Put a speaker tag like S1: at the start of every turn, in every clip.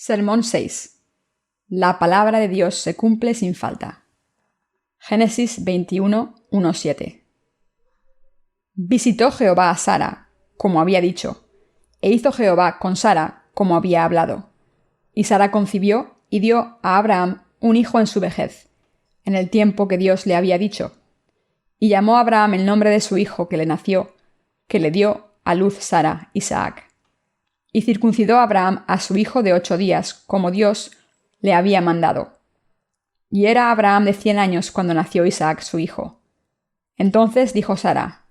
S1: Sermón 6. La palabra de Dios se cumple sin falta. Génesis 21, 1-7. Visitó Jehová a Sara, como había dicho, e hizo Jehová con Sara, como había hablado. Y Sara concibió y dio a Abraham un hijo en su vejez, en el tiempo que Dios le había dicho. Y llamó a Abraham el nombre de su hijo que le nació, que le dio a luz Sara, Isaac. Y circuncidó Abraham a su hijo de 8 días, como Dios le había mandado. Y era Abraham de 100 años cuando nació Isaac su hijo. Entonces dijo Sara: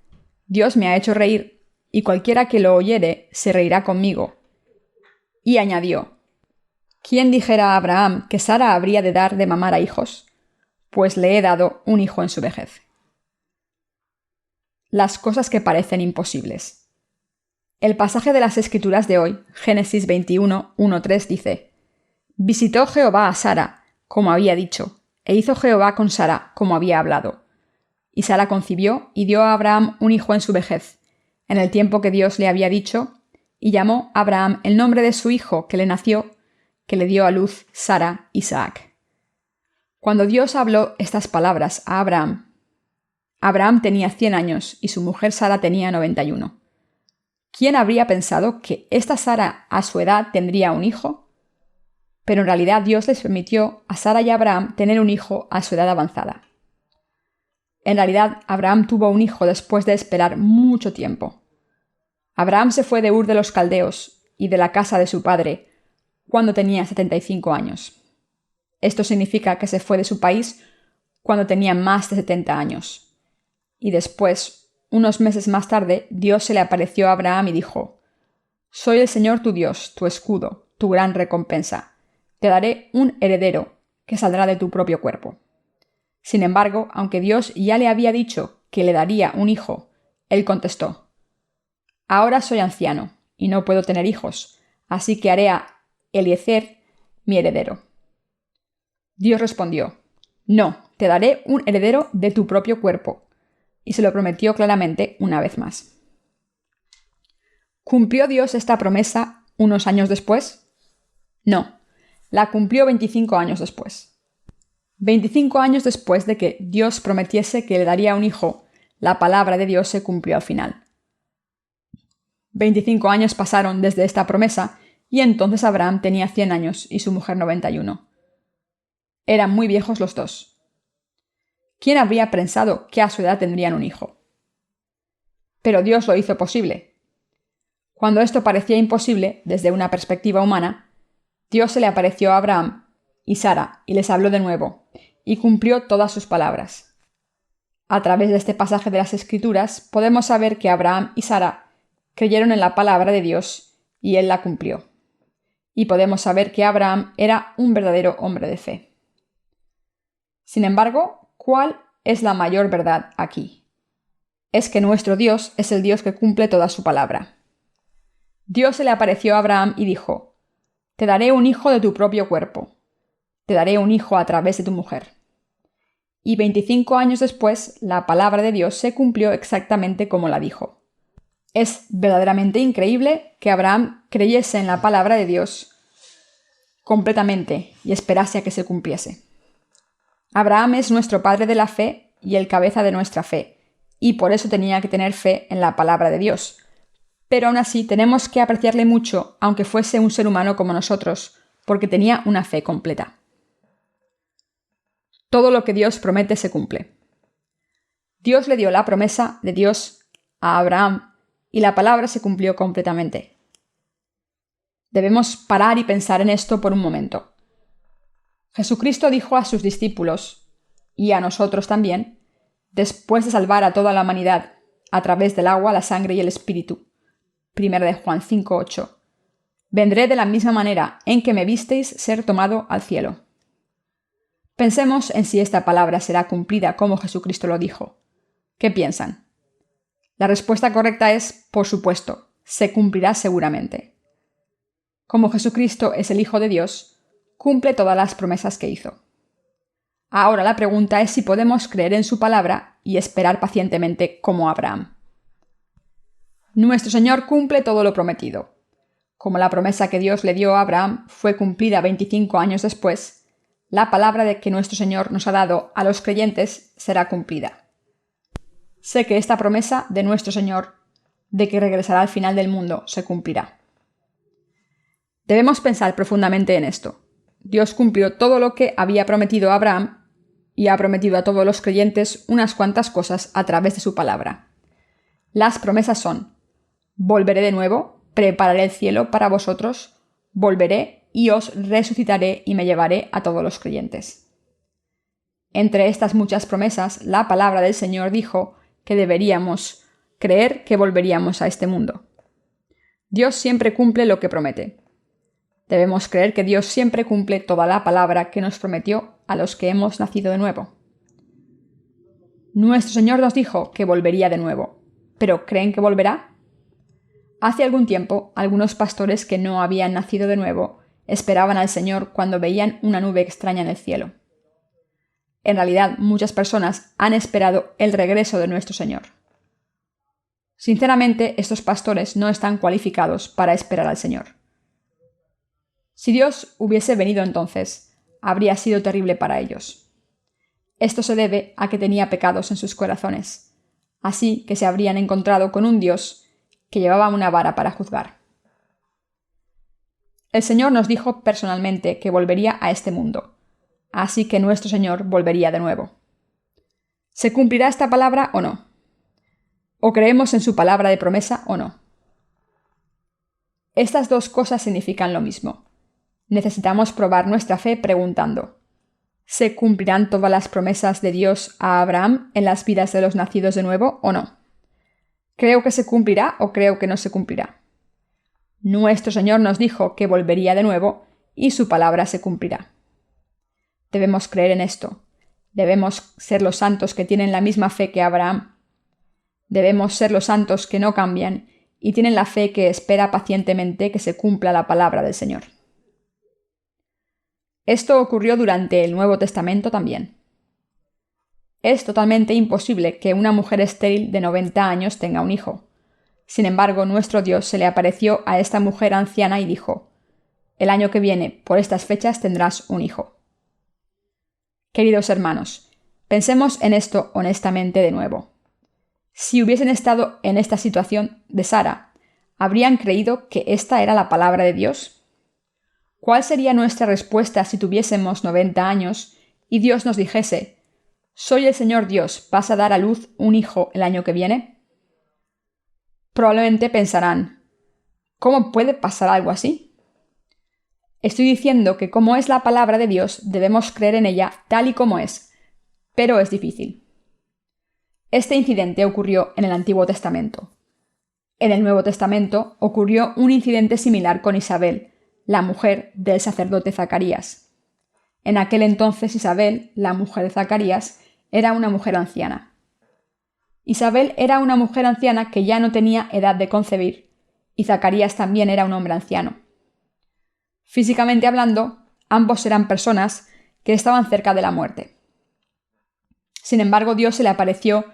S1: Dios me ha hecho reír, y cualquiera que lo oyere se reirá conmigo. Y añadió: ¿Quién dijera a Abraham que Sara habría de dar de mamar a hijos? Pues le he dado un hijo en su vejez. Las cosas que parecen imposibles. El pasaje de las Escrituras de hoy, Génesis 21, 1-3, dice: Visitó Jehová a Sara, como había dicho, e hizo Jehová con Sara, como había hablado. Y Sara concibió y dio a Abraham un hijo en su vejez, en el tiempo que Dios le había dicho, y llamó a Abraham el nombre de su hijo que le nació, que le dio a luz Sara, Isaac. Cuando Dios habló estas palabras a Abraham, Abraham tenía 100 años y su mujer Sara tenía 91. ¿Quién habría pensado que esta Sara a su edad tendría un hijo? Pero en realidad Dios les permitió a Sara y a Abraham tener un hijo a su edad avanzada. En realidad, Abraham tuvo un hijo después de esperar mucho tiempo. Abraham se fue de Ur de los Caldeos y de la casa de su padre cuando tenía 75 años. Esto significa que se fue de su país cuando tenía más de 70 años. Y después, unos meses más tarde, Dios se le apareció a Abraham y dijo: Soy el Señor tu Dios, tu escudo, tu gran recompensa. Te daré un heredero que saldrá de tu propio cuerpo. Sin embargo, aunque Dios ya le había dicho que le daría un hijo, él contestó: Ahora soy anciano y no puedo tener hijos, así que haré a Eliezer mi heredero. Dios respondió: No, te daré un heredero de tu propio cuerpo. Y se lo prometió claramente una vez más. ¿Cumplió Dios esta promesa unos años después? No, la cumplió 25 años después. 25 años después de que Dios prometiese que le daría un hijo, la palabra de Dios se cumplió al final. 25 años pasaron desde esta promesa y entonces Abraham tenía 100 años y su mujer 91. Eran muy viejos los dos. ¿Quién habría pensado que a su edad tendrían un hijo? Pero Dios lo hizo posible. Cuando esto parecía imposible, desde una perspectiva humana, Dios se le apareció a Abraham y Sara y les habló de nuevo, y cumplió todas sus palabras. A través de este pasaje de las Escrituras podemos saber que Abraham y Sara creyeron en la palabra de Dios y él la cumplió. Y podemos saber que Abraham era un verdadero hombre de fe. Sin embargo, ¿cuál es la mayor verdad aquí? Es que nuestro Dios es el Dios que cumple toda su palabra. Dios se le apareció a Abraham y dijo: Te daré un hijo de tu propio cuerpo. Te daré un hijo a través de tu mujer. Y 25 años después, la palabra de Dios se cumplió exactamente como la dijo. Es verdaderamente increíble que Abraham creyese en la palabra de Dios completamente y esperase a que se cumpliese. Abraham es nuestro padre de la fe y el cabeza de nuestra fe, y por eso tenía que tener fe en la palabra de Dios. Pero aún así tenemos que apreciarle mucho, aunque fuese un ser humano como nosotros, porque tenía una fe completa. Todo lo que Dios promete se cumple. Dios le dio la promesa de Dios a Abraham, y la palabra se cumplió completamente. Debemos parar y pensar en esto por un momento. Jesucristo dijo a sus discípulos, y a nosotros también, después de salvar a toda la humanidad a través del agua, la sangre y el Espíritu, 1 de Juan 5:8, vendré de la misma manera en que me visteis ser tomado al cielo. Pensemos en si esta palabra será cumplida como Jesucristo lo dijo. ¿Qué piensan? La respuesta correcta es, por supuesto, se cumplirá seguramente. Como Jesucristo es el Hijo de Dios, cumple todas las promesas que hizo. Ahora la pregunta es si podemos creer en su palabra y esperar pacientemente como Abraham. Nuestro Señor cumple todo lo prometido. Como la promesa que Dios le dio a Abraham fue cumplida 25 años después, la palabra de que nuestro Señor nos ha dado a los creyentes será cumplida. Sé que esta promesa de nuestro Señor, de que regresará al final del mundo, se cumplirá. Debemos pensar profundamente en esto. Dios cumplió todo lo que había prometido a Abraham y ha prometido a todos los creyentes unas cuantas cosas a través de su palabra. Las promesas son: volveré de nuevo, prepararé el cielo para vosotros, volveré y os resucitaré y me llevaré a todos los creyentes. Entre estas muchas promesas, la palabra del Señor dijo que deberíamos creer que volveríamos a este mundo. Dios siempre cumple lo que promete. Debemos creer que Dios siempre cumple toda la palabra que nos prometió a los que hemos nacido de nuevo. Nuestro Señor nos dijo que volvería de nuevo, ¿pero creen que volverá? Hace algún tiempo, algunos pastores que no habían nacido de nuevo esperaban al Señor cuando veían una nube extraña en el cielo. En realidad, muchas personas han esperado el regreso de nuestro Señor. Sinceramente, estos pastores no están cualificados para esperar al Señor. Si Dios hubiese venido entonces, habría sido terrible para ellos. Esto se debe a que tenía pecados en sus corazones, así que se habrían encontrado con un Dios que llevaba una vara para juzgar. El Señor nos dijo personalmente que volvería a este mundo, así que nuestro Señor volvería de nuevo. ¿Se cumplirá esta palabra o no? ¿O creemos en su palabra de promesa o no? Estas dos cosas significan lo mismo. Necesitamos probar nuestra fe preguntando: ¿se cumplirán todas las promesas de Dios a Abraham en las vidas de los nacidos de nuevo o no? ¿Creo que se cumplirá o creo que no se cumplirá? Nuestro Señor nos dijo que volvería de nuevo y su palabra se cumplirá. Debemos creer en esto. Debemos ser los santos que tienen la misma fe que Abraham. Debemos ser los santos que no cambian y tienen la fe que espera pacientemente que se cumpla la palabra del Señor. Esto ocurrió durante el Nuevo Testamento también. Es totalmente imposible que una mujer estéril de 90 años tenga un hijo. Sin embargo, nuestro Dios se le apareció a esta mujer anciana y dijo: el año que viene, por estas fechas, tendrás un hijo. Queridos hermanos, pensemos en esto honestamente de nuevo. Si hubiesen estado en esta situación de Sara, ¿habrían creído que esta era la palabra de Dios? ¿Cuál sería nuestra respuesta si tuviésemos 90 años y Dios nos dijese: soy el Señor Dios, ¿vas a dar a luz un hijo el año que viene? Probablemente pensarán: ¿cómo puede pasar algo así? Estoy diciendo que como es la palabra de Dios, debemos creer en ella tal y como es, pero es difícil. Este incidente ocurrió en el Antiguo Testamento. En el Nuevo Testamento ocurrió un incidente similar con Isabel, la mujer del sacerdote Zacarías. En aquel entonces Isabel, la mujer de Zacarías, era una mujer anciana. Isabel era una mujer anciana que ya no tenía edad de concebir, y Zacarías también era un hombre anciano. Físicamente hablando, ambos eran personas que estaban cerca de la muerte. Sin embargo, Dios se le apareció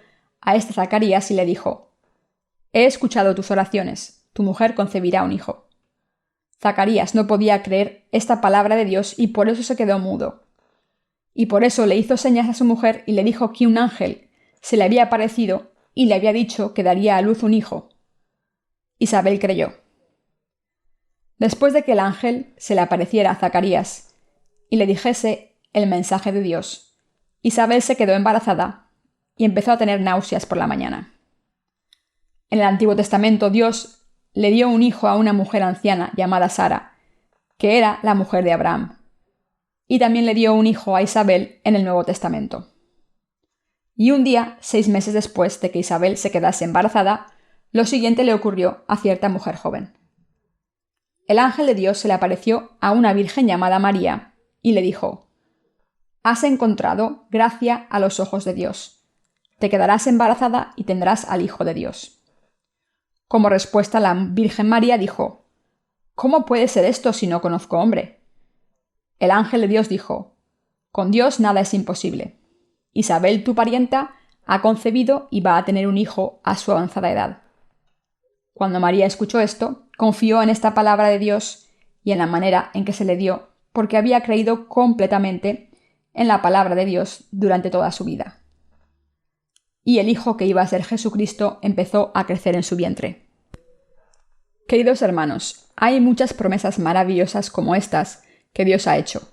S1: a este Zacarías y le dijo: he escuchado tus oraciones, tu mujer concebirá un hijo. Zacarías no podía creer esta palabra de Dios y por eso se quedó mudo. Y por eso le hizo señas a su mujer y le dijo que un ángel se le había aparecido y le había dicho que daría a luz un hijo. Isabel creyó. Después de que el ángel se le apareciera a Zacarías y le dijese el mensaje de Dios, Isabel se quedó embarazada y empezó a tener náuseas por la mañana. En el Antiguo Testamento Dios le dio un hijo a una mujer anciana llamada Sara, que era la mujer de Abraham. Y también le dio un hijo a Isabel en el Nuevo Testamento. Y un día, 6 meses después de que Isabel se quedase embarazada, lo siguiente le ocurrió a cierta mujer joven. El ángel de Dios se le apareció a una virgen llamada María y le dijo: has encontrado gracia a los ojos de Dios. Te quedarás embarazada y tendrás al Hijo de Dios. Como respuesta, la Virgen María dijo: ¿cómo puede ser esto si no conozco hombre? El ángel de Dios dijo: con Dios nada es imposible. Isabel, tu parienta, ha concebido y va a tener un hijo a su avanzada edad. Cuando María escuchó esto, confió en esta palabra de Dios y en la manera en que se le dio, porque había creído completamente en la palabra de Dios durante toda su vida. Y el hijo que iba a ser Jesucristo empezó a crecer en su vientre. Queridos hermanos, hay muchas promesas maravillosas como estas que Dios ha hecho.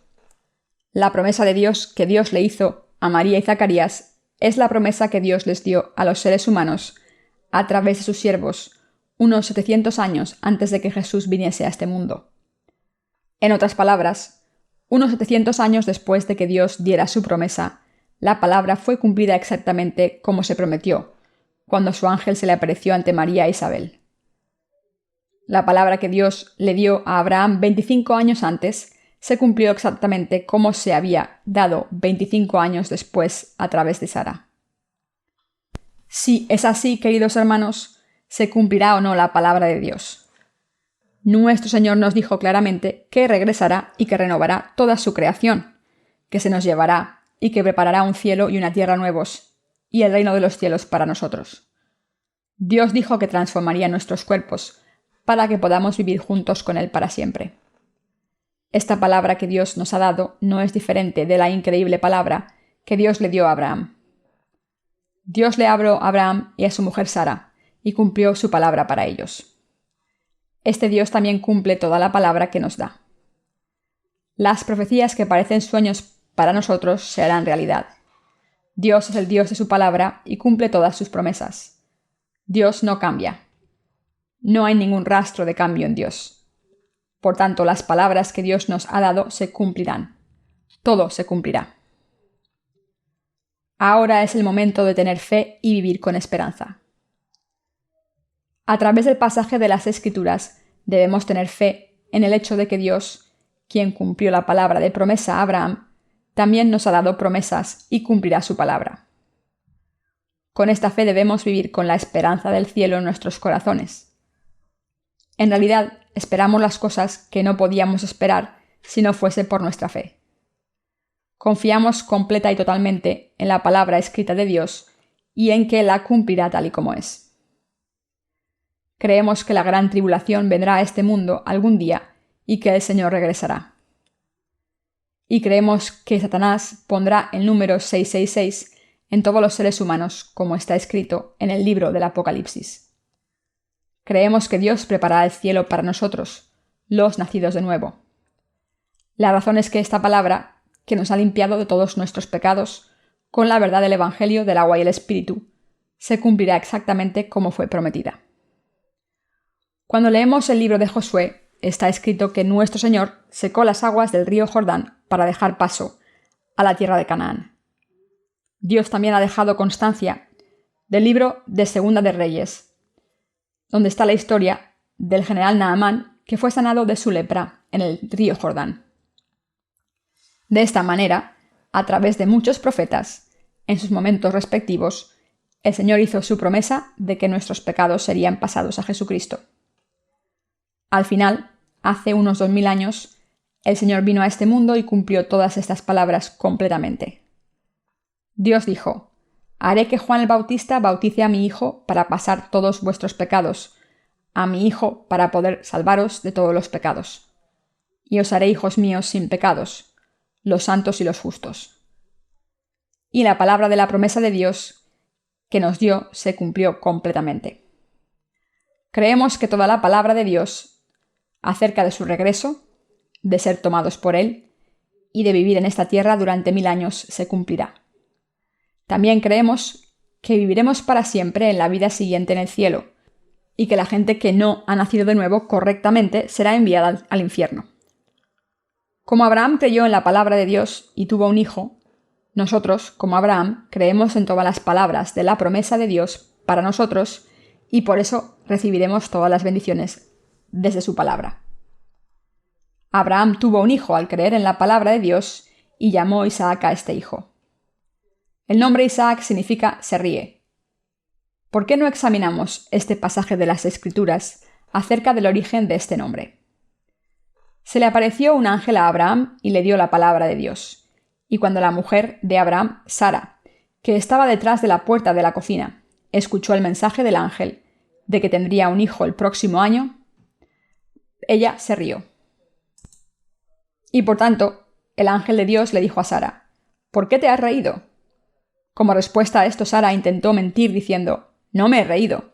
S1: La promesa de Dios que Dios le hizo a María y Zacarías es la promesa que Dios les dio a los seres humanos a través de sus siervos unos 700 años antes de que Jesús viniese a este mundo. En otras palabras, unos 700 años después de que Dios diera su promesa, la palabra fue cumplida exactamente como se prometió, cuando su ángel se le apareció ante María e Isabel. La palabra que Dios le dio a Abraham 25 años antes se cumplió exactamente como se había dado 25 años después a través de Sara. Si es así, queridos hermanos, ¿se cumplirá o no la palabra de Dios? Nuestro Señor nos dijo claramente que regresará y que renovará toda su creación, que se nos llevará y que preparará un cielo y una tierra nuevos, y el reino de los cielos para nosotros. Dios dijo que transformaría nuestros cuerpos para que podamos vivir juntos con Él para siempre. Esta palabra que Dios nos ha dado no es diferente de la increíble palabra que Dios le dio a Abraham. Dios le habló a Abraham y a su mujer Sara, y cumplió su palabra para ellos. Este Dios también cumple toda la palabra que nos da. Las profecías que parecen sueños para nosotros se harán realidad. Dios es el Dios de su palabra y cumple todas sus promesas. Dios no cambia. No hay ningún rastro de cambio en Dios. Por tanto, las palabras que Dios nos ha dado se cumplirán. Todo se cumplirá. Ahora es el momento de tener fe y vivir con esperanza. A través del pasaje de las Escrituras debemos tener fe en el hecho de que Dios, quien cumplió la palabra de promesa a Abraham, también nos ha dado promesas y cumplirá su palabra. Con esta fe debemos vivir con la esperanza del cielo en nuestros corazones. En realidad, esperamos las cosas que no podíamos esperar si no fuese por nuestra fe. Confiamos completa y totalmente en la palabra escrita de Dios y en que la cumplirá tal y como es. Creemos que la gran tribulación vendrá a este mundo algún día y que el Señor regresará. Y creemos que Satanás pondrá el número 666 en todos los seres humanos, como está escrito en el libro del Apocalipsis. Creemos que Dios preparará el cielo para nosotros, los nacidos de nuevo. La razón es que esta palabra, que nos ha limpiado de todos nuestros pecados, con la verdad del Evangelio del agua y el Espíritu, se cumplirá exactamente como fue prometida. Cuando leemos el libro de Josué, está escrito que nuestro Señor secó las aguas del río Jordán para dejar paso a la tierra de Canaán. Dios también ha dejado constancia del libro de Segunda de Reyes, donde está la historia del general Naamán que fue sanado de su lepra en el río Jordán. De esta manera, a través de muchos profetas, en sus momentos respectivos, el Señor hizo su promesa de que nuestros pecados serían pasados a Jesucristo. Al final, hace unos 2000 años, el Señor vino a este mundo y cumplió todas estas palabras completamente. Dios dijo: «Haré que Juan el Bautista bautice a mi Hijo para pasar todos vuestros pecados, a mi Hijo para poder salvaros de todos los pecados. Y os haré hijos míos sin pecados, los santos y los justos». Y la palabra de la promesa de Dios que nos dio se cumplió completamente. Creemos que toda la palabra de Dios acerca de su regreso, de ser tomados por Él y de vivir en esta tierra durante 1000 años se cumplirá. También creemos que viviremos para siempre en la vida siguiente en el cielo y que la gente que no ha nacido de nuevo correctamente será enviada al infierno. Como Abraham creyó en la palabra de Dios y tuvo un hijo, nosotros, como Abraham, creemos en todas las palabras de la promesa de Dios para nosotros y por eso recibiremos todas las bendiciones desde su palabra. Abraham tuvo un hijo al creer en la palabra de Dios y llamó Isaac a este hijo. El nombre Isaac significa se ríe. ¿Por qué no examinamos este pasaje de las Escrituras acerca del origen de este nombre? Se le apareció un ángel a Abraham y le dio la palabra de Dios. Y cuando la mujer de Abraham, Sara, que estaba detrás de la puerta de la cocina, escuchó el mensaje del ángel, de que tendría un hijo el próximo año, ella se rió. Y por tanto, el ángel de Dios le dijo a Sara: ¿por qué te has reído? Como respuesta a esto, Sara intentó mentir diciendo: no me he reído.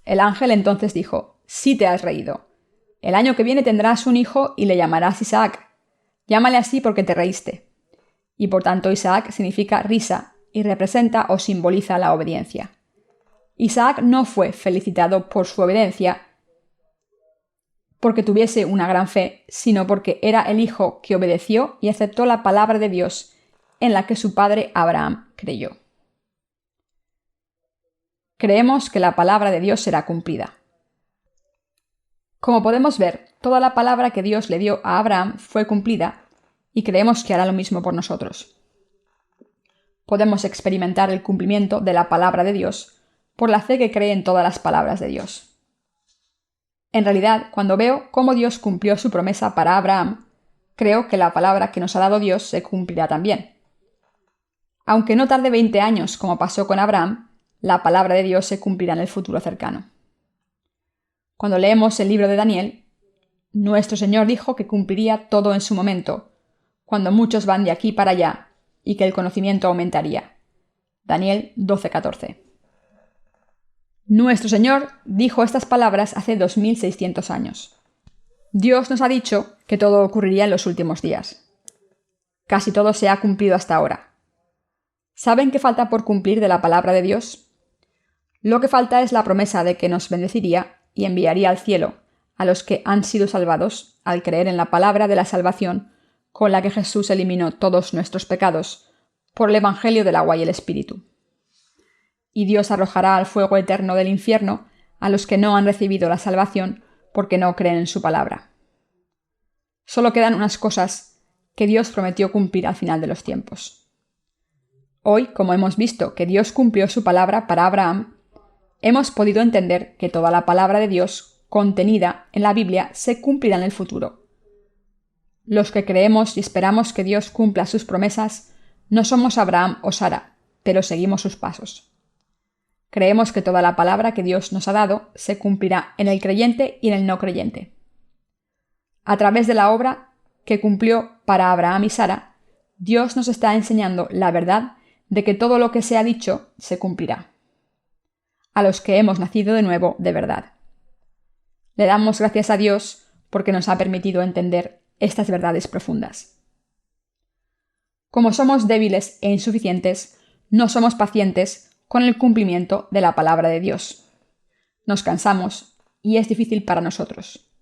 S1: El ángel entonces dijo: sí te has reído. El año que viene tendrás un hijo y le llamarás Isaac. Llámale así porque te reíste. Y por tanto Isaac significa risa y representa o simboliza la obediencia. Isaac no fue felicitado por su obediencia porque tuviese una gran fe, sino porque era el hijo que obedeció y aceptó la palabra de Dios en la que su padre Abraham creyó. Creemos que la palabra de Dios será cumplida. Como podemos ver, toda la palabra que Dios le dio a Abraham fue cumplida y creemos que hará lo mismo por nosotros. Podemos experimentar el cumplimiento de la palabra de Dios por la fe que cree en todas las palabras de Dios. En realidad, cuando veo cómo Dios cumplió su promesa para Abraham, creo que la palabra que nos ha dado Dios se cumplirá también. Aunque no tarde 20 años como pasó con Abraham, la palabra de Dios se cumplirá en el futuro cercano. Cuando leemos el libro de Daniel, nuestro Señor dijo que cumpliría todo en su momento, cuando muchos van de aquí para allá, y que el conocimiento aumentaría. Daniel 12:14. Nuestro Señor dijo estas palabras hace 2600 años. Dios nos ha dicho que todo ocurriría en los últimos días. Casi todo se ha cumplido hasta ahora. ¿Saben qué falta por cumplir de la palabra de Dios? Lo que falta es la promesa de que nos bendeciría y enviaría al cielo a los que han sido salvados al creer en la palabra de la salvación con la que Jesús eliminó todos nuestros pecados por el Evangelio del agua y el Espíritu. Y Dios arrojará al fuego eterno del infierno a los que no han recibido la salvación porque no creen en su palabra. Solo quedan unas cosas que Dios prometió cumplir al final de los tiempos. Hoy, como hemos visto que Dios cumplió su palabra para Abraham, hemos podido entender que toda la palabra de Dios contenida en la Biblia se cumplirá en el futuro. Los que creemos y esperamos que Dios cumpla sus promesas no somos Abraham o Sara, pero seguimos sus pasos. Creemos que toda la palabra que Dios nos ha dado se cumplirá en el creyente y en el no creyente. A través de la obra que cumplió para Abraham y Sara, Dios nos está enseñando la verdad de que todo lo que se ha dicho se cumplirá. A los que hemos nacido de nuevo de verdad. Le damos gracias a Dios porque nos ha permitido entender estas verdades profundas. Como somos débiles e insuficientes, no somos pacientes con el cumplimiento de la palabra de Dios. Nos cansamos y es difícil para nosotros.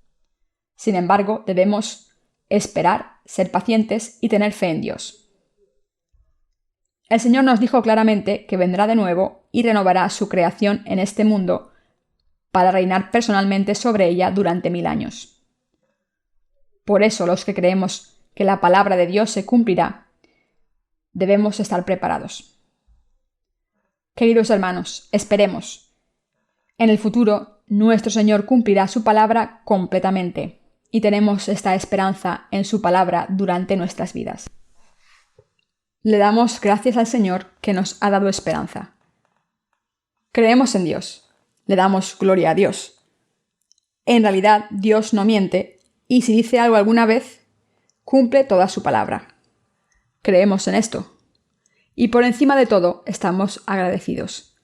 S1: Sin embargo, debemos esperar, ser pacientes y tener fe en Dios. El Señor nos dijo claramente que vendrá de nuevo y renovará su creación en este mundo para reinar personalmente sobre ella durante 1000 años. Por eso, los que creemos que la palabra de Dios se cumplirá, debemos estar preparados. Queridos hermanos, esperemos. En el futuro, nuestro Señor cumplirá su palabra completamente, y tenemos esta esperanza en su palabra durante nuestras vidas. Le damos gracias al Señor que nos ha dado esperanza. Creemos en Dios. Le damos gloria a Dios. En realidad, Dios no miente, y si dice algo alguna vez, cumple toda su palabra. Creemos en esto. Y por encima de todo, estamos agradecidos.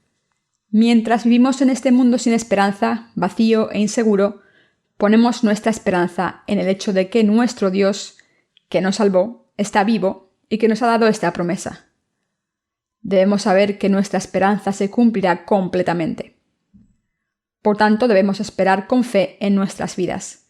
S1: Mientras vivimos en este mundo sin esperanza, vacío e inseguro, ponemos nuestra esperanza en el hecho de que nuestro Dios, que nos salvó, está vivo y que nos ha dado esta promesa. Debemos saber que nuestra esperanza se cumplirá completamente. Por tanto, debemos esperar con fe en nuestras vidas.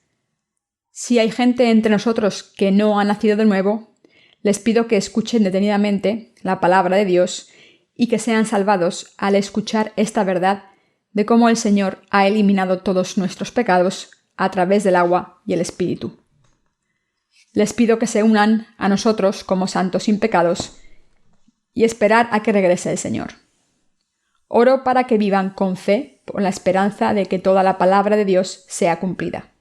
S1: Si hay gente entre nosotros que no ha nacido de nuevo, les pido que escuchen detenidamente la palabra de Dios y que sean salvados al escuchar esta verdad de cómo el Señor ha eliminado todos nuestros pecados a través del agua y el Espíritu. Les pido que se unan a nosotros como santos sin pecados y esperar a que regrese el Señor. Oro para que vivan con fe por la esperanza de que toda la palabra de Dios sea cumplida.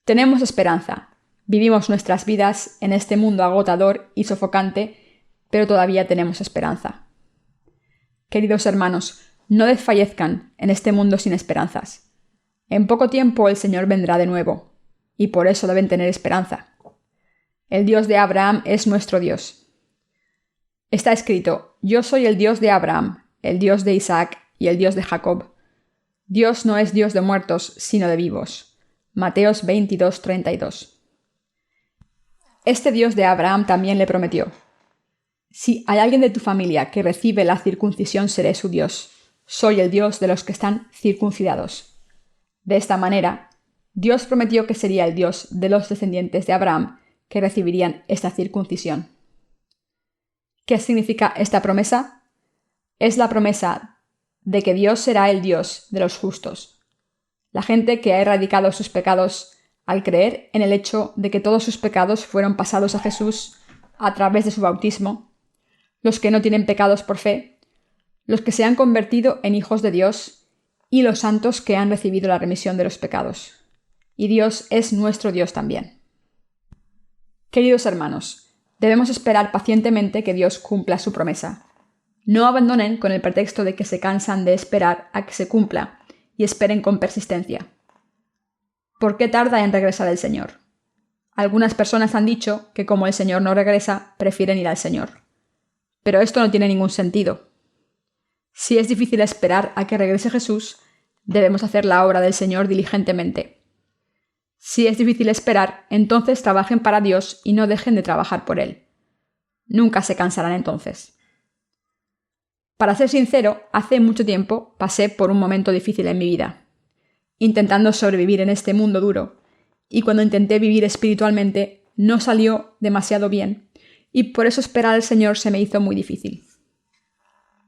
S1: Tenemos esperanza. Vivimos nuestras vidas en este mundo agotador y sofocante, pero todavía tenemos esperanza. Queridos hermanos, no desfallezcan en este mundo sin esperanzas. En poco tiempo el Señor vendrá de nuevo, y por eso deben tener esperanza. El Dios de Abraham es nuestro Dios. Está escrito: Yo soy el Dios de Abraham, el Dios de Isaac y el Dios de Jacob. Dios no es Dios de muertos, sino de vivos. Mateos 22:32. Este Dios de Abraham también le prometió: Si hay alguien de tu familia que recibe la circuncisión, seré su Dios. Soy el Dios de los que están circuncidados. De esta manera, Dios prometió que sería el Dios de los descendientes de Abraham que recibirían esta circuncisión. ¿Qué significa esta promesa? Es la promesa de que Dios será el Dios de los justos. La gente que ha erradicado sus pecados al creer en el hecho de que todos sus pecados fueron pasados a Jesús a través de su bautismo, los que no tienen pecados por fe, los que se han convertido en hijos de Dios y los santos que han recibido la remisión de los pecados. Y Dios es nuestro Dios también. Queridos hermanos, debemos esperar pacientemente que Dios cumpla su promesa. No abandonen con el pretexto de que se cansan de esperar a que se cumpla y esperen con persistencia. ¿Por qué tarda en regresar el Señor? Algunas personas han dicho que como el Señor no regresa, prefieren ir al Señor. Pero esto no tiene ningún sentido. Si es difícil esperar a que regrese Jesús, debemos hacer la obra del Señor diligentemente. Si es difícil esperar, entonces trabajen para Dios y no dejen de trabajar por Él. Nunca se cansarán entonces. Para ser sincero, hace mucho tiempo pasé por un momento difícil en mi vida, intentando sobrevivir en este mundo duro, y cuando intenté vivir espiritualmente no salió demasiado bien, y por eso esperar al Señor se me hizo muy difícil.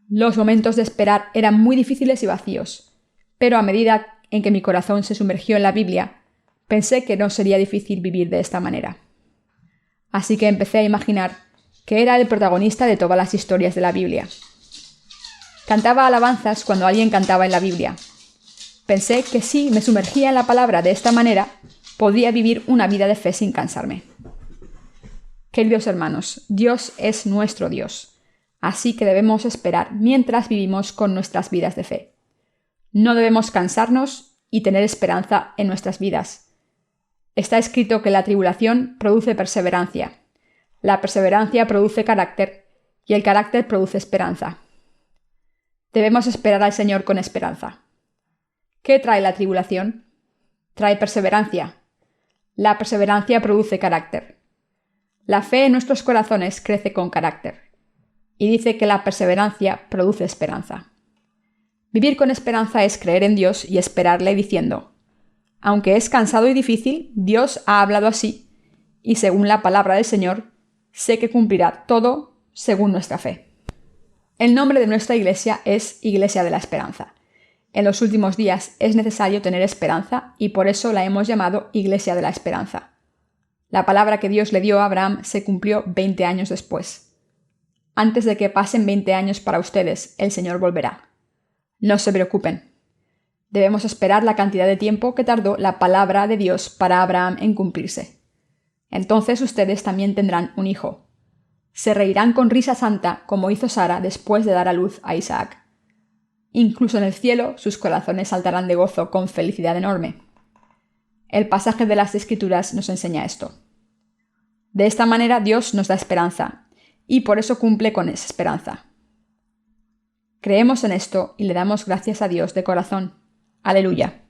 S1: Los momentos de esperar eran muy difíciles y vacíos, pero a medida en que mi corazón se sumergió en la Biblia, pensé que no sería difícil vivir de esta manera. Así que empecé a imaginar que era el protagonista de todas las historias de la Biblia. Cantaba alabanzas cuando alguien cantaba en la Biblia. Pensé que si me sumergía en la palabra de esta manera, podía vivir una vida de fe sin cansarme. Queridos hermanos, Dios es nuestro Dios, así que debemos esperar mientras vivimos con nuestras vidas de fe. No debemos cansarnos y tener esperanza en nuestras vidas. Está escrito que la tribulación produce perseverancia, la perseverancia produce carácter y el carácter produce esperanza. Debemos esperar al Señor con esperanza. ¿Qué trae la tribulación? Trae perseverancia. La perseverancia produce carácter. La fe en nuestros corazones crece con carácter. Y dice que la perseverancia produce esperanza. Vivir con esperanza es creer en Dios y esperarle diciendo: aunque es cansado y difícil, Dios ha hablado así, y según la palabra del Señor, sé que cumplirá todo según nuestra fe. El nombre de nuestra iglesia es Iglesia de la Esperanza. En los últimos días es necesario tener esperanza y por eso la hemos llamado Iglesia de la Esperanza. La palabra que Dios le dio a Abraham se cumplió 20 años después. Antes de que pasen 20 años para ustedes, el Señor volverá. No se preocupen. Debemos esperar la cantidad de tiempo que tardó la palabra de Dios para Abraham en cumplirse. Entonces ustedes también tendrán un hijo. Se reirán con risa santa como hizo Sara después de dar a luz a Isaac. Incluso en el cielo sus corazones saltarán de gozo con felicidad enorme. El pasaje de las Escrituras nos enseña esto. De esta manera Dios nos da esperanza, y por eso cumple con esa esperanza. Creemos en esto y le damos gracias a Dios de corazón. Aleluya.